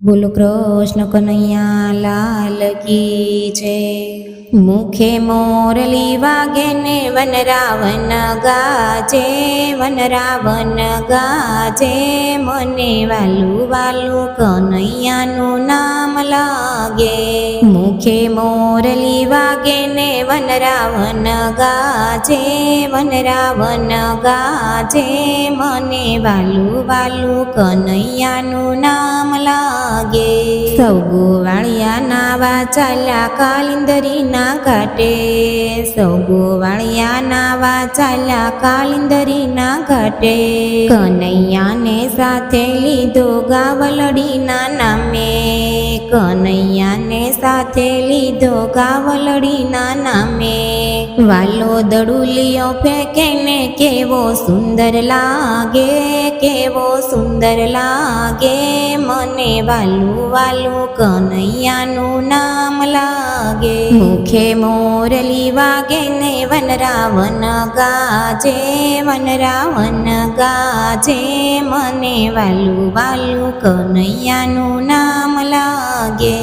બોલો કૃષ્ણ કનૈયા લાલ કી છે। મુખે મોરલી વાગે ને વનરાવન ગાજે, વનરાવન ગાજે, મને વાલું વાલું કનૈયાનું નામ લાગે। મુખે મોરલી વાગે ને વનરાવન ગાજે, વનરાવન ગાજે, મને વાલું વાલું કનૈયાનું નામ લાગે। સૌ ગોવાળિયા નાવા ચાલ્યા કાલિંદરીના ઘાટે, સૌ ગોવાળિયા નાવા ચાલ્યા કાલિંદરીના ઘાટે, કનૈયાને સાથે લીધો ગાવલડીના નામે, કનૈયાને સાથે લીધો ગાવલડીના નામે। વાલો દડુલિયો ફેંકે ને કેવો સુંદર લાગે, કેવો સુંદર લાગે, મને વાલું વાલું કનૈયાનું નામ લાગે। મુખે મોરલી વાગે ને વનરાવન ગાજે, વનરાવન ગાજે, મને વાલું વાલું કનૈયાનું નામ લાગે।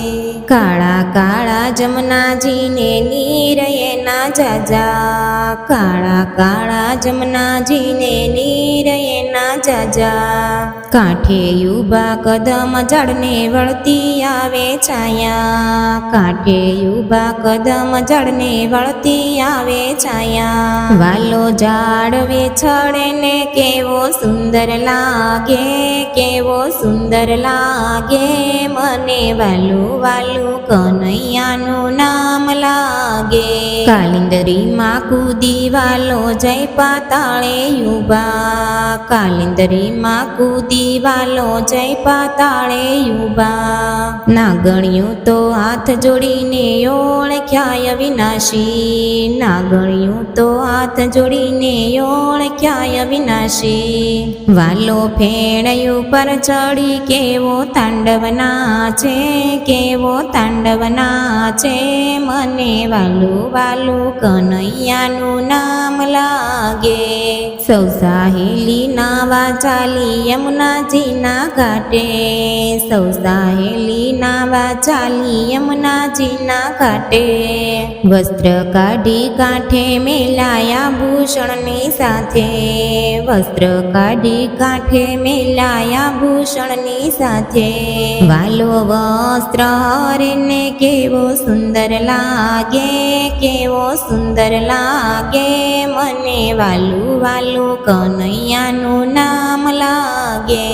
કાળા કાળા જમનાજીને નીર એના જાજા, કાળા કાળા જમનાજીને નીર એના જાજા, કાંઠે ઊભા કદમ ઝાડને વળતી આવે છાયા, કાંઠે ઊભા કદમ ઝાડને વળતી આવે છાયા। વાલો ઝાડવે ચડે ને કેવો સુંદર લાગે, કેવો સુંદર લાગે, મને વાલું વાલું કનૈયાનું નામ લાગે। કાલિંદરીમાં કૂદી વાલો જય પાતાળે ઊભા, કાલિંદરીમાં કૂદી વાલો જય પાતાળે ઊભા, નાગણિયું તો હાથ જોડીને ઓળખ્યા અવિનાશી, નાગણિયું તો હાથ જોડીને ઓળખ્યા અવિનાશી। વાલો ફેણયું પર ચડી કેવો તાંડવ નાચે, કેવો તાંડવ નાચે, મને વાલું વાલું કનૈયાનું નામ લાગે। સૌ સાહેલી નાવા ચાલી યમુનાજીના ઘાટે, સૌ સાહેલી નાવા ચાલી યમુનાજીના ઘાટે, વસ્ત્ર કાઢી કાંઠે મેલાયા ભૂષણની સાથે, વસ્ત્ર કાઢી કાંઠે મેલાયા ભૂષણની સાથે। વાલો વસ્ત્ર હરે ને કેવો સુંદર લાગે, કેવો સુંદર લાગે, મને વાલું વાલું કનૈયાનું નામ લાગે।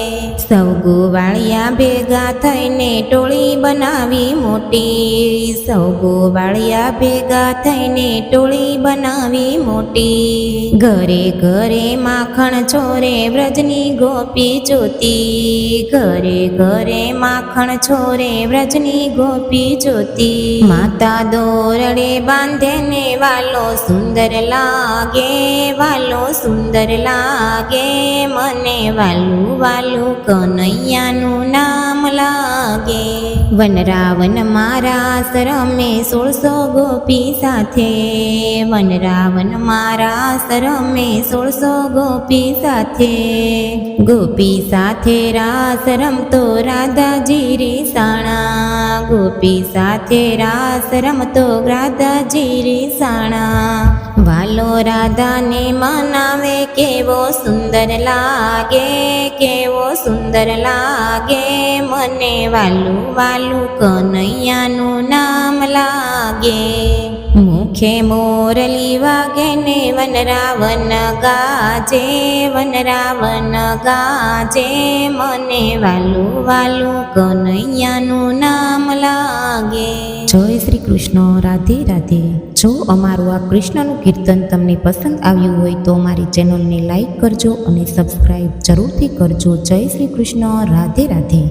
સૌ ગોવાળિયા ભેગા થઈને ટોળી બનાવી મોટી, સૌ ગોવાળિયા ભેગા થઈને ટોળી બનાવી મોટી, ઘરે ઘરે માખણ છોરે વ્રજની ગોપી જોતી, ઘરે ઘરે માખણ છોરે વ્રજની ગોપી જોતી। માતા દોરડે બાંધે ને વાલો સુંદર લાગે, વાલો સુંદર લાગે, મને વાલું વાલું કનૈયાનું નામ લાગે। વનરાવન મારા સરમે 1600 ગોપી સાથે, વનરાવન મારા સરમે 1600 ગોપી સાથે, ગોપી સાથે રાસ રમતો રાધાજી રીસાણા, ગોપી સાથે રાસ રમતો રાધાજી રીસાણા। વાલો રાધાને મનાવે કેવો સુંદર લાગે, કેવો સુંદર લાગે, મને વાલું વાલું કનૈયાનું નામ લાગે। મુખે મોરલી વાગે ને વનરાવન ગાજે, વનરાવન ગાજે, મને વાલું વાલું કનૈયાનું નામ લાગે। જય શ્રી કૃષ્ણ, રાધે રાધે। જો અમારું આ કૃષ્ણનું કીર્તન તમને પસંદ આવ્યું હોય તો અમારી ચેનલને લાઈક કરજો અને સબસ્ક્રાઈબ જરૂરથી કરજો। જય શ્રી કૃષ્ણ, રાધે રાધે।